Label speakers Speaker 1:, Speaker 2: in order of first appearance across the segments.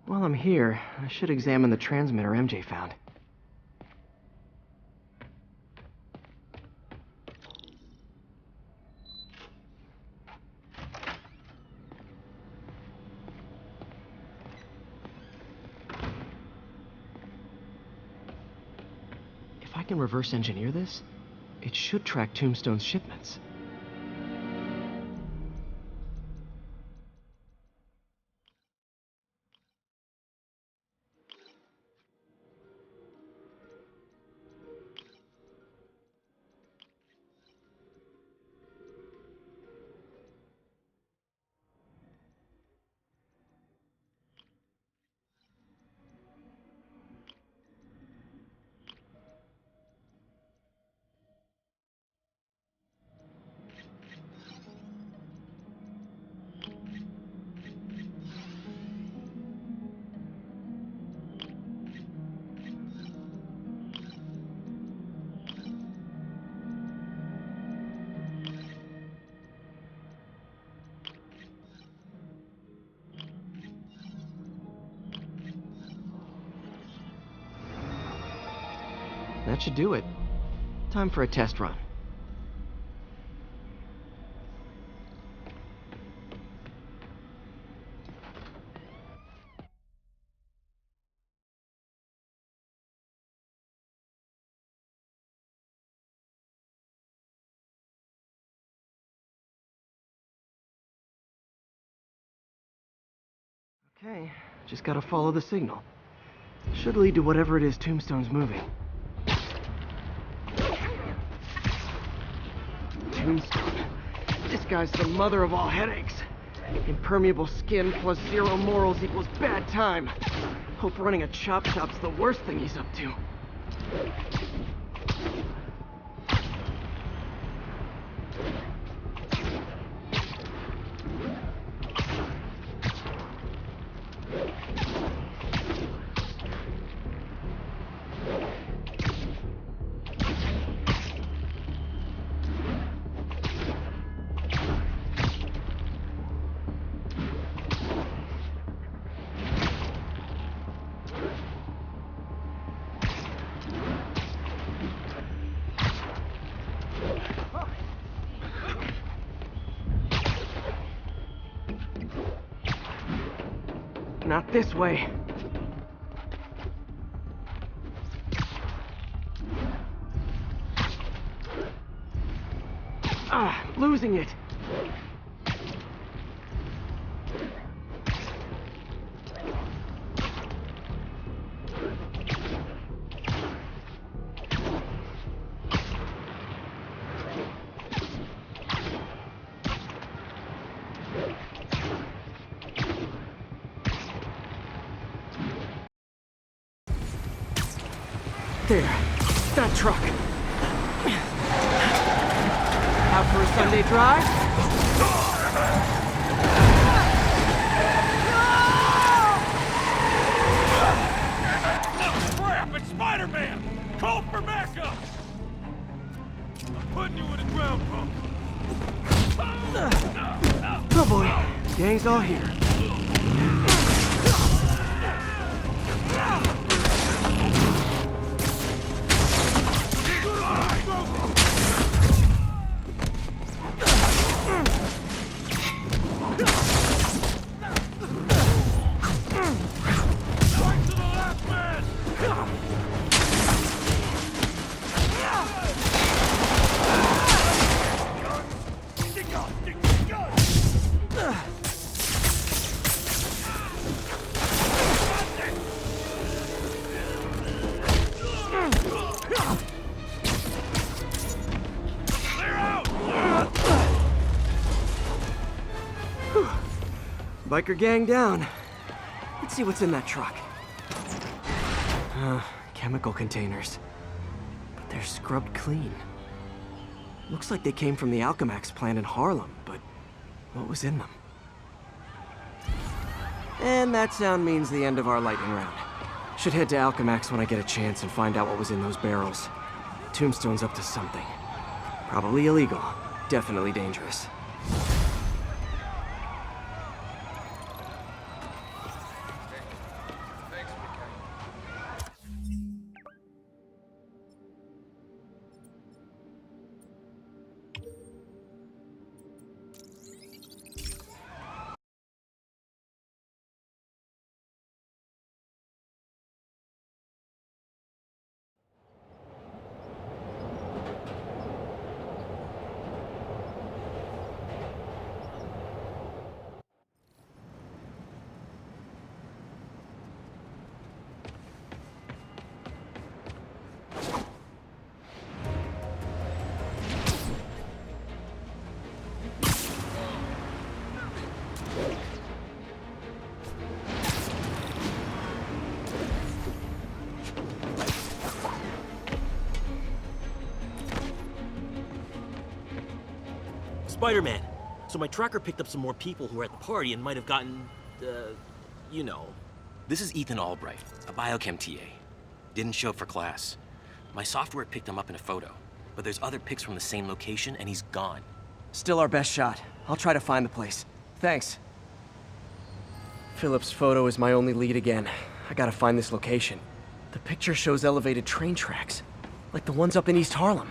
Speaker 1: While I'm here, I should examine the transmitter MJ found. If I can reverse engineer this, it should track Tombstone's shipments. That should do it. Time for a test run. Okay, just gotta follow the signal. Should lead to whatever it is Tombstone's moving. Tombstone. This guy's the mother of all headaches. Impermeable skin plus zero morals equals bad time. Hope running a chop shop's the worst thing he's up to. Not this way. Losing it. There, that truck. Out for a Sunday drive?
Speaker 2: Crap, it's Spider-Man! Call for backup! I'm putting you in a ground pump.
Speaker 1: Oh boy, gang's all here. Biker gang down. Let's see what's in that truck. Chemical containers. But they're scrubbed clean. Looks like they came from the Alchemax plant in Harlem, but what was in them? And that sound means the end of our lightning round. Should head to Alchemax when I get a chance and find out what was in those barrels. Tombstone's up to something. Probably illegal. Definitely dangerous.
Speaker 3: Spider-Man. So my tracker picked up some more people who were at the party and might have gotten, you know.
Speaker 4: This is Ethan Albright, a biochem TA. Didn't show up for class. My software picked him up in a photo, but there's other pics from the same location and he's gone.
Speaker 1: Still our best shot. I'll try to find the place. Thanks. Philip's photo is my only lead again. I gotta find this location. The picture shows elevated train tracks, like the ones up in East Harlem.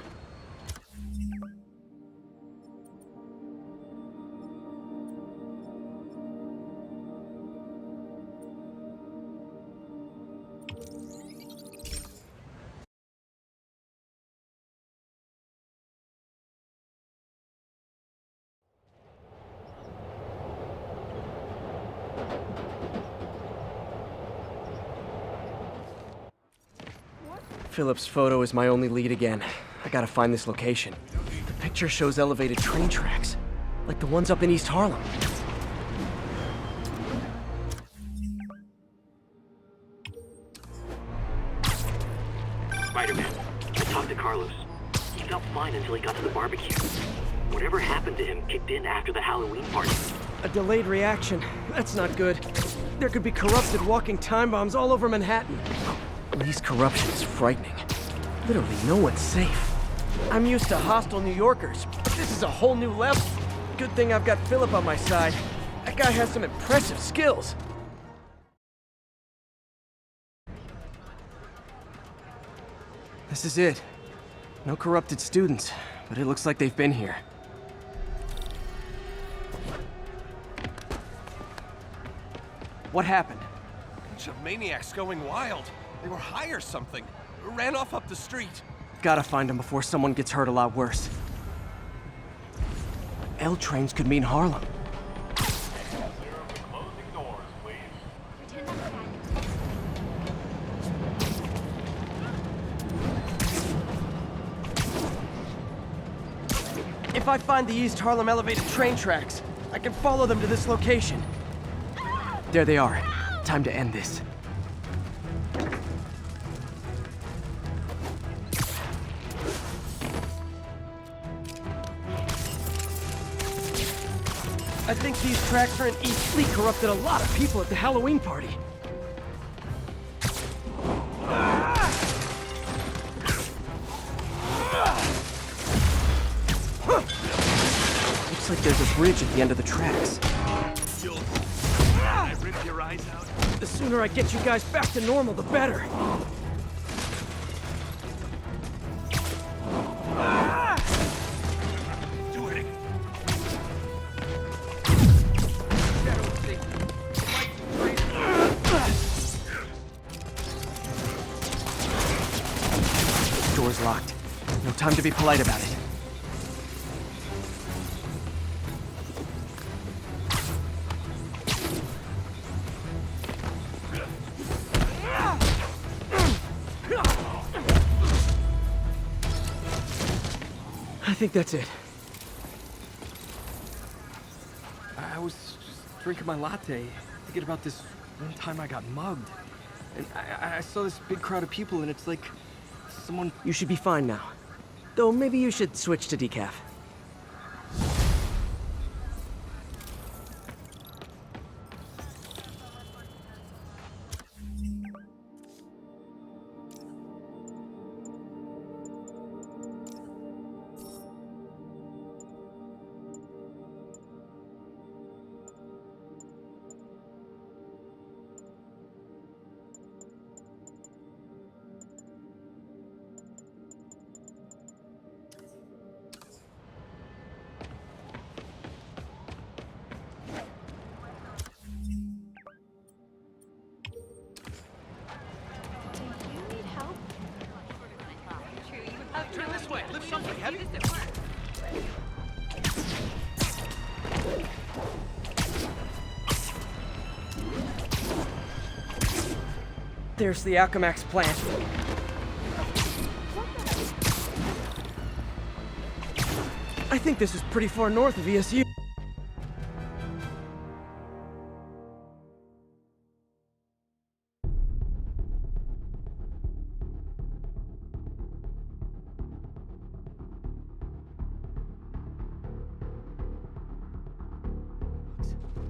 Speaker 1: Philip's photo is my only lead again. I gotta find this location. The picture shows elevated train tracks, like the ones up in East Harlem.
Speaker 4: Spider-Man, I talked to Carlos. He felt fine until he got to the barbecue. Whatever happened to him kicked in after the Halloween party.
Speaker 1: A delayed reaction. That's not good. There could be corrupted walking time bombs all over Manhattan. Lee's corruption is frightening. Literally no one's safe. I'm used to hostile New Yorkers, but this is a whole new level. Good thing I've got Philip on my side. That guy has some impressive skills. This is it. No corrupted students, but it looks like they've been here. What happened?
Speaker 5: Bunch of maniacs going wild. They were high or something. Ran off up the street.
Speaker 1: Gotta find them before someone gets hurt a lot worse. L trains could mean Harlem. If I find the East Harlem elevated train tracks, I can follow them to this location. There they are. Time to end this. I think these tracks are in East Lee corrupted a lot of people at the Halloween party. Looks like there's a bridge at the end of the tracks.
Speaker 2: I ripped your eyes out.
Speaker 1: The sooner I get you guys back to normal, the better.
Speaker 2: Do it.
Speaker 1: Door's locked. No time to be polite about it. I think that's it.
Speaker 5: I was just drinking my latte, thinking about this one time I got mugged. And I saw this big crowd of people, and it's like someone...
Speaker 1: You should be fine now. Though maybe you should switch to decaf.
Speaker 5: Turn this way, lift something heavy.
Speaker 1: There's the Alchemax plant. I think this is pretty far north of ESU.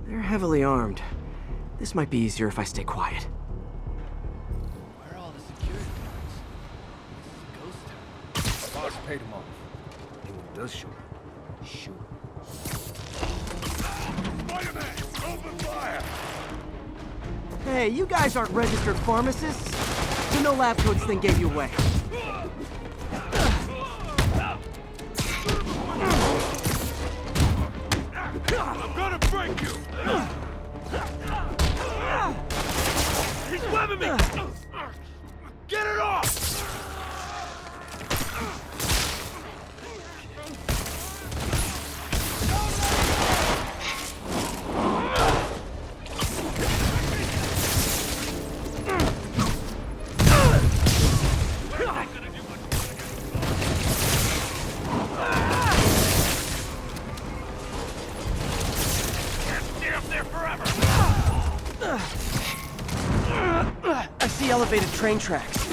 Speaker 1: They're heavily armed. This might be easier if I stay quiet.
Speaker 5: Where are all the security guards? This is a ghost town. Boss paid them off. Anyone does show up, shoot him.
Speaker 2: Spider-Man, open fire!
Speaker 1: Hey, you guys aren't registered pharmacists. The no lab coats thing gave you away.
Speaker 2: I'm gonna break you! He's webbing me! Get it off!
Speaker 1: I see elevated train tracks.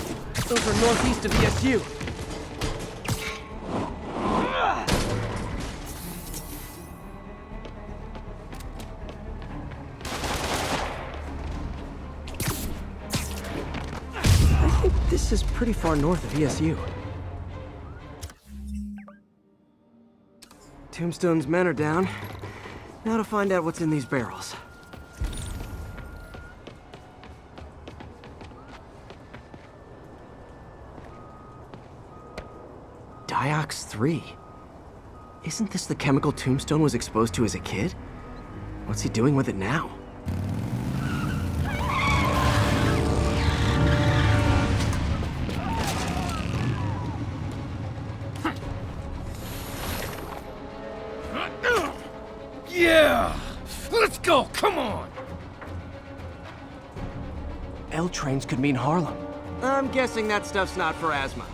Speaker 1: Those are northeast of ESU. I think this is pretty far north of ESU. Tombstone's men are down. Now to find out what's in these barrels. Diox 3. Isn't this the chemical Tombstone was exposed to as a kid? What's he doing with it now?
Speaker 2: Yeah! Let's go, come on!
Speaker 1: L trains could mean Harlem. I'm guessing that stuff's not for asthma.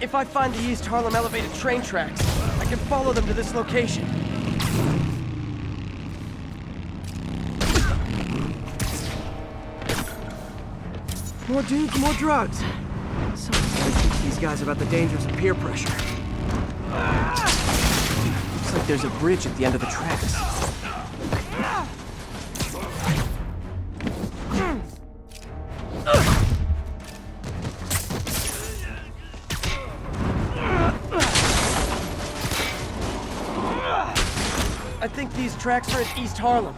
Speaker 1: If I find the East Harlem elevated train tracks, I can follow them to this location. More dudes, more drugs. Someone's gotta teach these guys about the dangers of peer pressure. Looks like there's a bridge at the end of the tracks. I think these tracks are in East Harlem.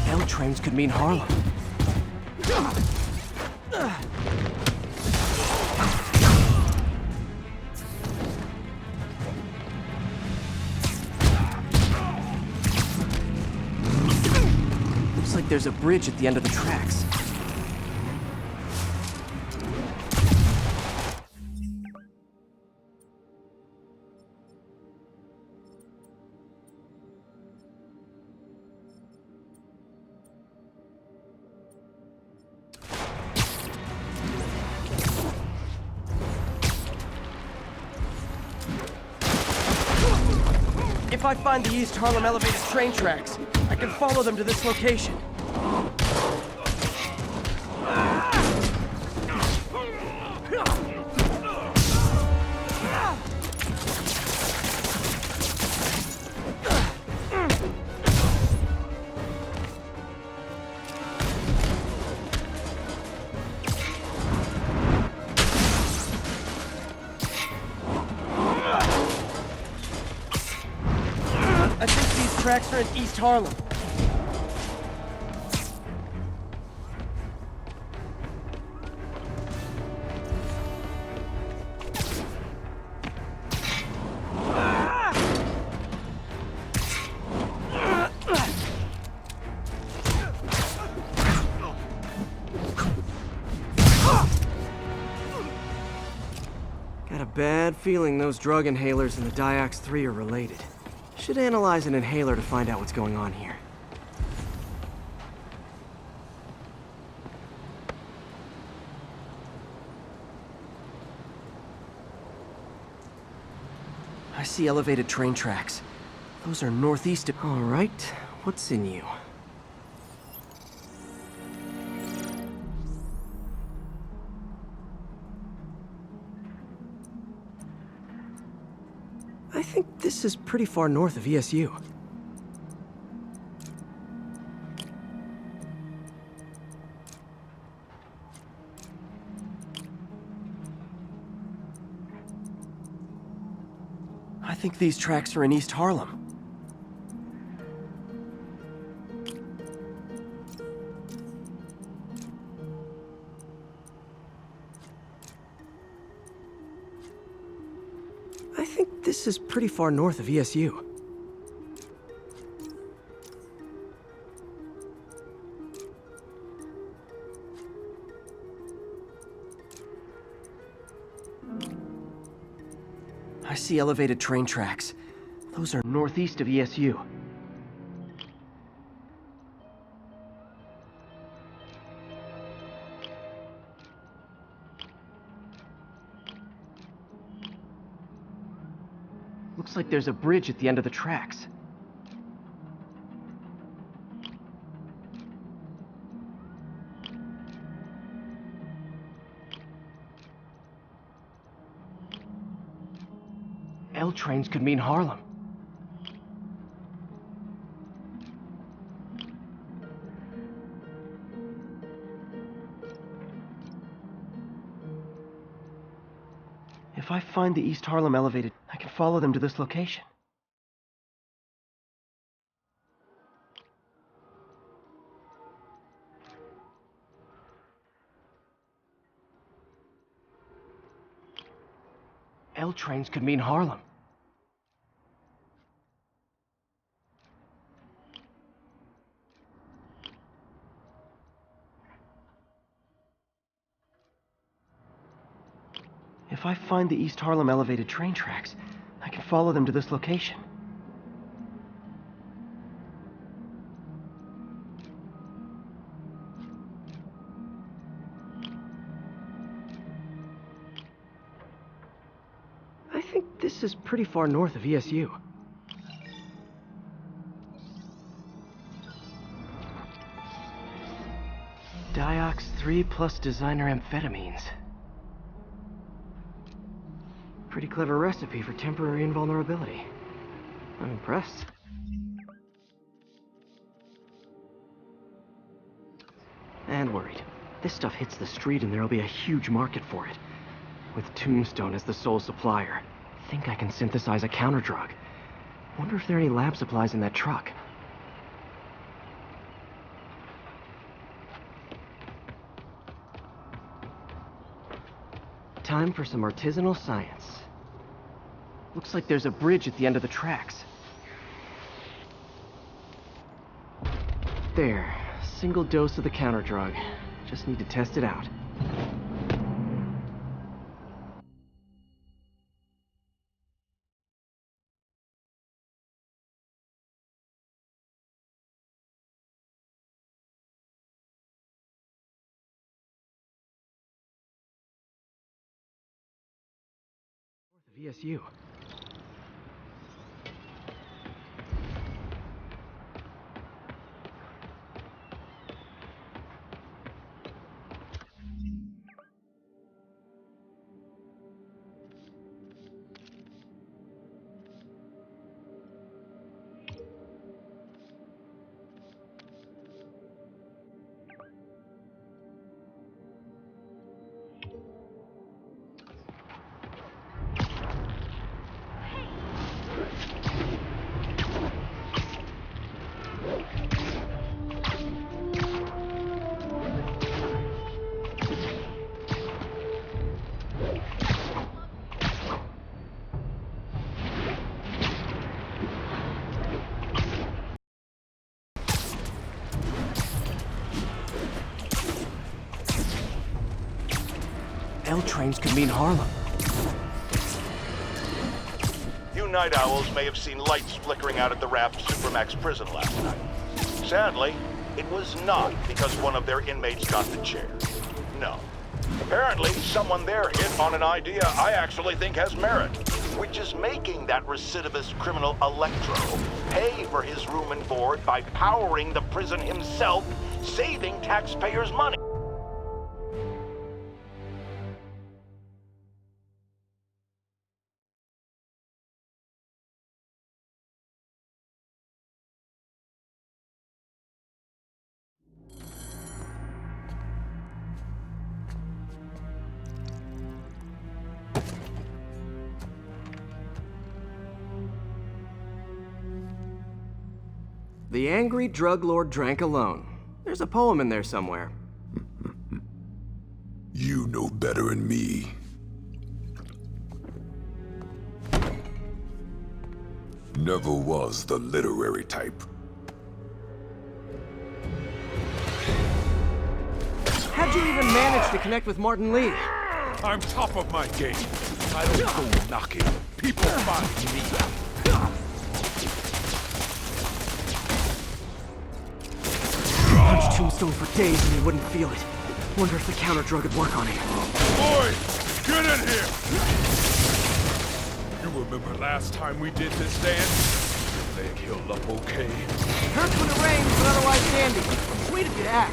Speaker 1: L trains could mean Harlem. Looks like there's a bridge at the end of the tracks. If I find the East Harlem elevated train tracks, I can follow them to this location. I think these tracks are in East Harlem. Got a bad feeling those drug inhalers and the Diox 3 are related. Should analyze an inhaler to find out what's going on here. I see elevated train tracks. Those are northeast of... All right, what's in you? I think this is pretty far north of ESU. I think these tracks are in East Harlem. I think this is pretty far north of ESU. I see elevated train tracks. Those are northeast of ESU. Looks like there's a bridge at the end of the tracks. L trains could mean Harlem. If I find the East Harlem elevated, I can follow them to this location. L trains could mean Harlem. If I find the East Harlem elevated train tracks, I can follow them to this location. I think this is pretty far north of ESU. Diox 3 plus designer amphetamines. Pretty clever recipe for temporary invulnerability. I'm impressed. And worried. This stuff hits the street and there'll be a huge market for it. With Tombstone as the sole supplier, I think I can synthesize a counterdrug. Wonder if there are any lab supplies in that truck. Time for some artisanal science. Looks like there's a bridge at the end of the tracks. There. Single dose of the counterdrug. Just need to test it out. VSU. L trains could mean Harlem.
Speaker 2: You night owls may have seen lights flickering out at the Raft Supermax prison last night. Sadly, it was not because one of their inmates got the chair. No. Apparently, someone there hit on an idea I actually think has merit. which is making that recidivist criminal Electro pay for his room and board by powering the prison himself, saving taxpayers' money.
Speaker 1: The angry drug lord drank alone. There's a poem in there somewhere.
Speaker 6: You know better than me. Never was the literary type.
Speaker 1: How'd you even manage to connect with Martin Lee?
Speaker 6: I'm top of my game. I don't go knocking. People find me.
Speaker 1: Punched Tombstone for days and he wouldn't feel it. Wonder if the counter drug would work on him.
Speaker 6: Boy, get in here! You remember last time we did this dance? Your leg healed up okay?
Speaker 1: Hurts when it rains, but otherwise dandy. Sweet of you to ask.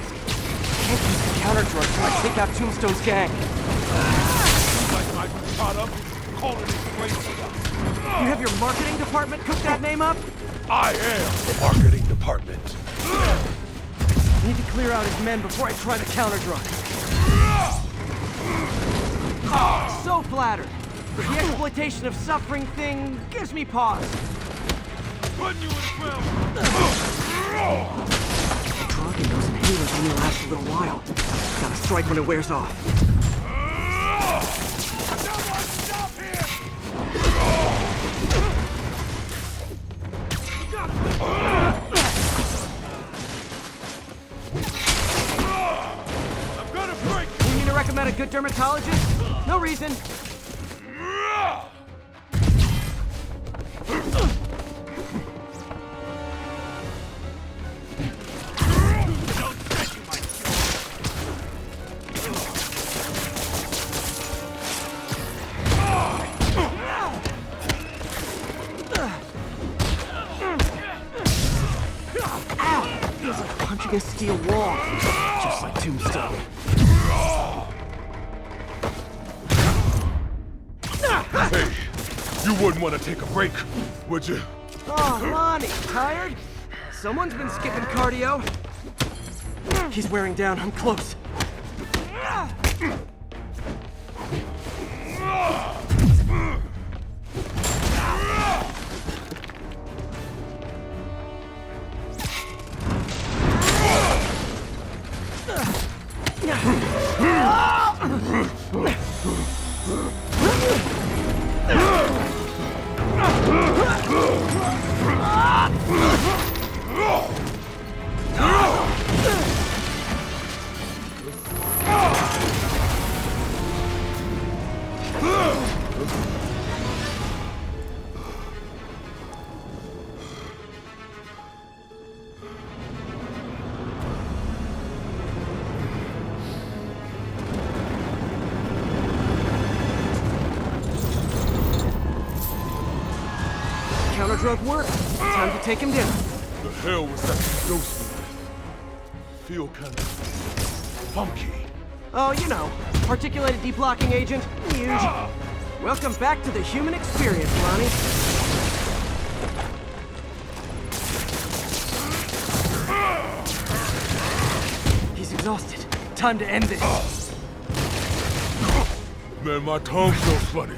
Speaker 1: Can't use the counter drug till I take out Tombstone's gang.
Speaker 6: Like my product, call it crazy.
Speaker 1: You have your marketing department cook that name up?
Speaker 6: I am the marketing department.
Speaker 1: Need to clear out his men before I try the counter drug. So flattered. But the exploitation of suffering thing gives me pause.
Speaker 6: Run you as well.
Speaker 1: The drug and those inhalers only last a little while. Gotta strike when it wears off.
Speaker 6: Someone stop here! I'm gonna break!
Speaker 1: You need to recommend a good dermatologist? No reason. Feels like punching a steel wall. Just like Tombstone.
Speaker 6: Hey, you wouldn't want to take a break, would you?
Speaker 1: Oh, Lonnie, tired? Someone's been skipping cardio. He's wearing down. I'm close. Counter drug work. Time to take him down.
Speaker 6: The hell was that dose? Feel kind of funky.
Speaker 1: Oh, you know, articulated deblocking agent. Huge. Welcome back to the human experience, Lonnie. He's exhausted. Time to end this.
Speaker 6: Man, my tongue feels funny.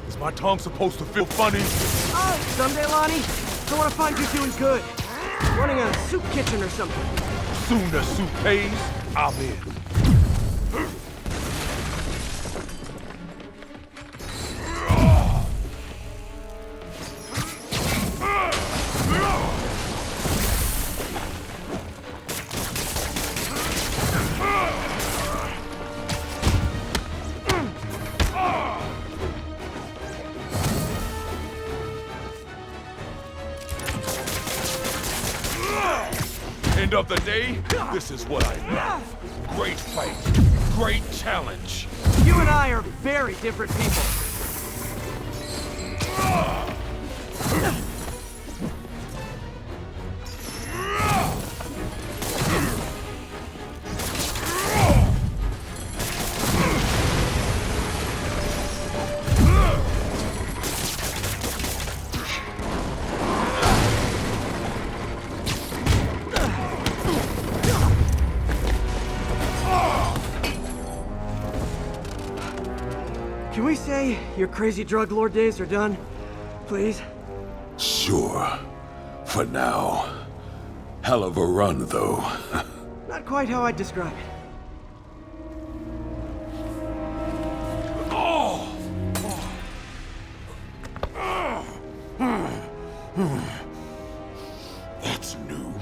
Speaker 6: Is my tongue supposed to feel funny?
Speaker 1: Oh, someday, Lonnie, I want to find you doing good. Running a soup kitchen or something.
Speaker 6: Soon as soup pays, I'm in. End of the day, this is what I love. Great fight, great challenge.
Speaker 1: You and I are very different people. Can we say your crazy drug lord days are done? Please?
Speaker 6: Sure. For now. Hell of a run, though.
Speaker 1: Not quite how I'd describe it.
Speaker 6: That's new.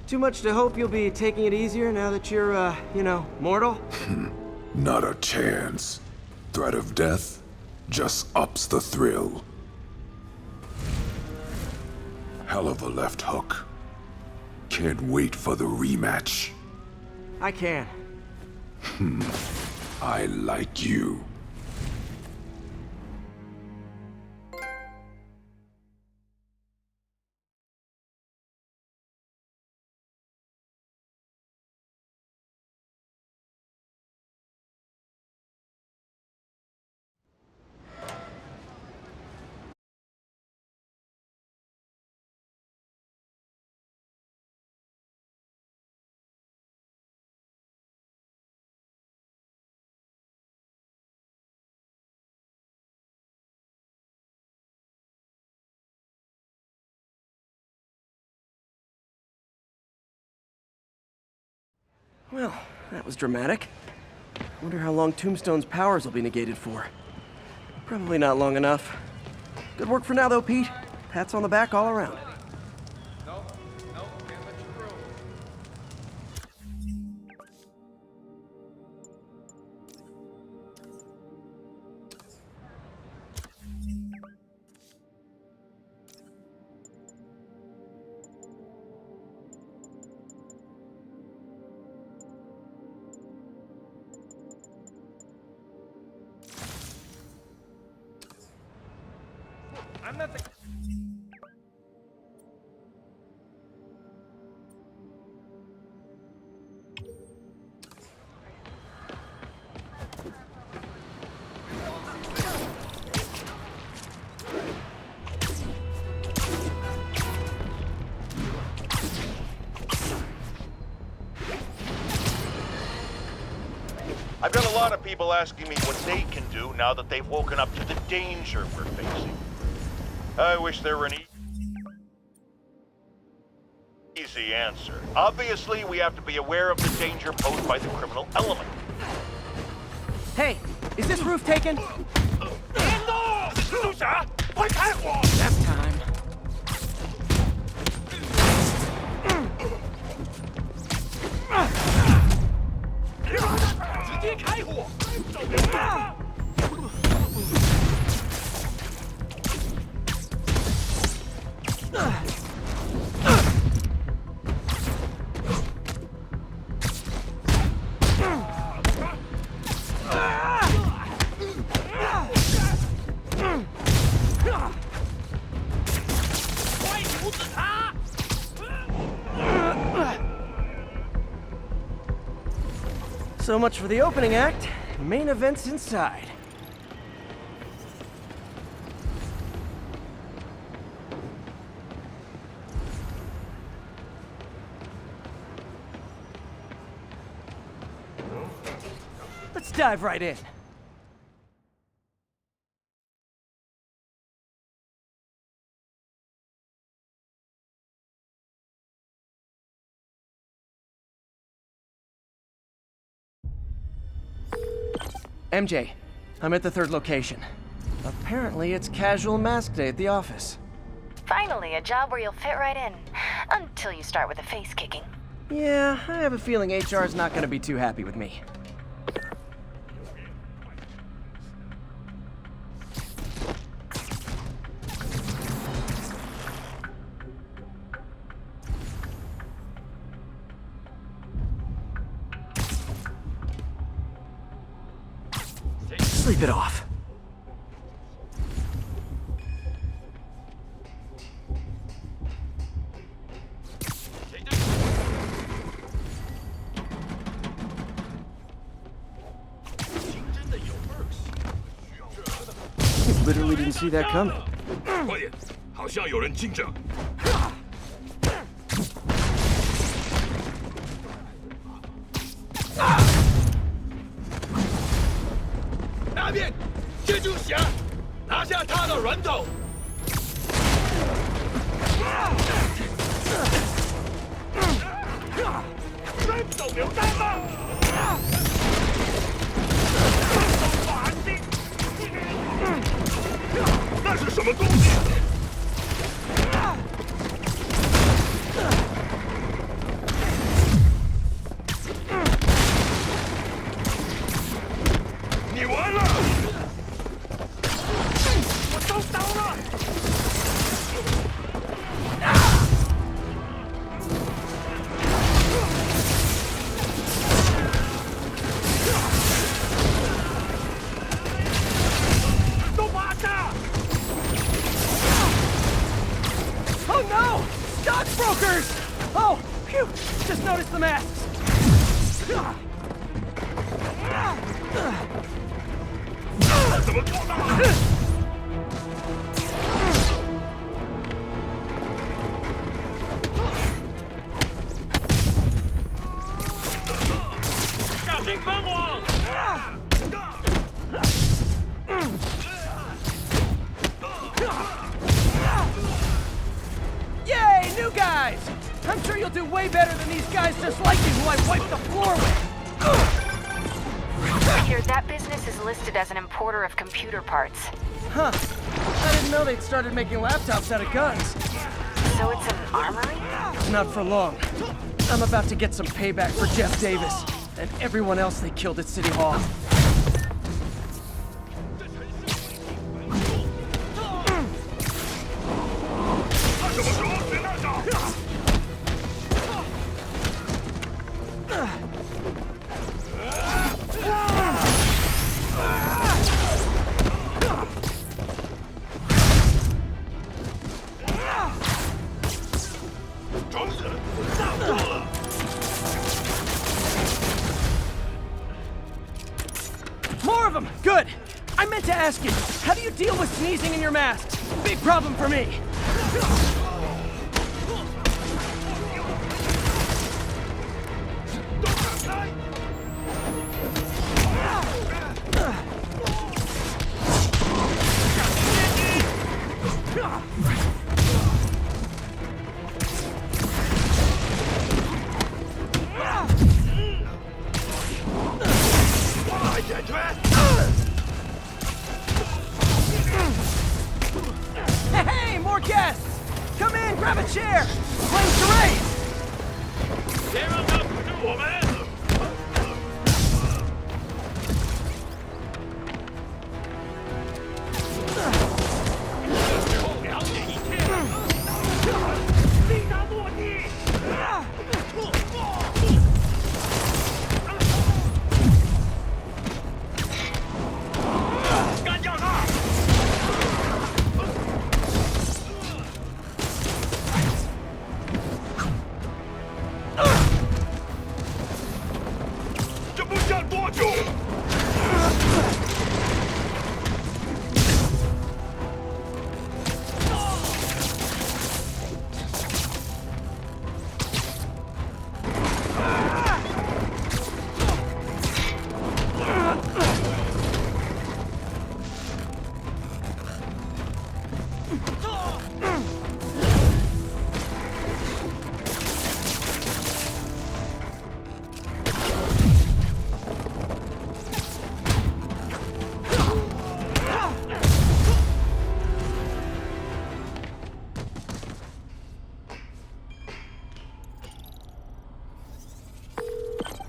Speaker 1: Too much to hope you'll be taking it easier now that you're, mortal?
Speaker 6: Not a chance. Threat of death just ups the thrill. Hell of a left hook. Can't wait for the rematch.
Speaker 1: I can.
Speaker 6: I like you.
Speaker 1: Well, that was dramatic. Wonder how long Tombstone's powers will be negated for. Probably not long enough. Good work for now, though, Pete. Pats on the back all around.
Speaker 5: I'm not the...
Speaker 2: I've got a lot of people asking me what they can do now that they've woken up to the danger we're facing. I wish there were an easy answer. Obviously, we have to be aware of the danger posed by the criminal element.
Speaker 1: Hey, is this roof taken? That's time. So much for the opening act. Main event's inside. Let's dive right in. MJ, I'm at the third location. Apparently it's casual mask day at the office.
Speaker 7: Finally, a job where you'll fit right in. Until you start with the face kicking.
Speaker 1: Yeah, I have a feeling HR's not gonna be too happy with me. Sleep it off. literally didn't see that coming.
Speaker 6: 快点，好像有人近着。那边，蜘蛛侠，拿下他的人头。伸手榴弹吗？那是什么东西？你完了！我都倒了！都趴下！
Speaker 1: Oh no! Stockbrokers! Oh, phew! Just noticed the masks.
Speaker 6: 怎么做到？小心喷我！
Speaker 1: Yay, new guys! I'm sure you'll do way better than these guys just like you who I wiped the floor with.
Speaker 7: Here, that business is listed as an importer of computer parts.
Speaker 1: Huh. I didn't know they'd started making laptops out of guns.
Speaker 7: So it's an armory?
Speaker 1: Not for long. I'm about to get some payback for Jeff Davis and everyone else they killed at City Hall. More of them! Good! I meant to ask you, how do you deal with sneezing in your masks? Big problem for me! Hey, more guests! Come in, grab a chair! We're playing charades!
Speaker 6: 别让他扶着我们！ 多久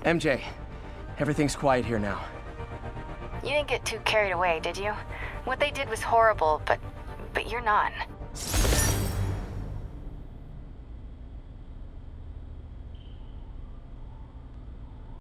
Speaker 6: ？MJ,
Speaker 1: everything's quiet here now.
Speaker 7: You didn't get too carried away, did you? What they did was horrible, but you're not.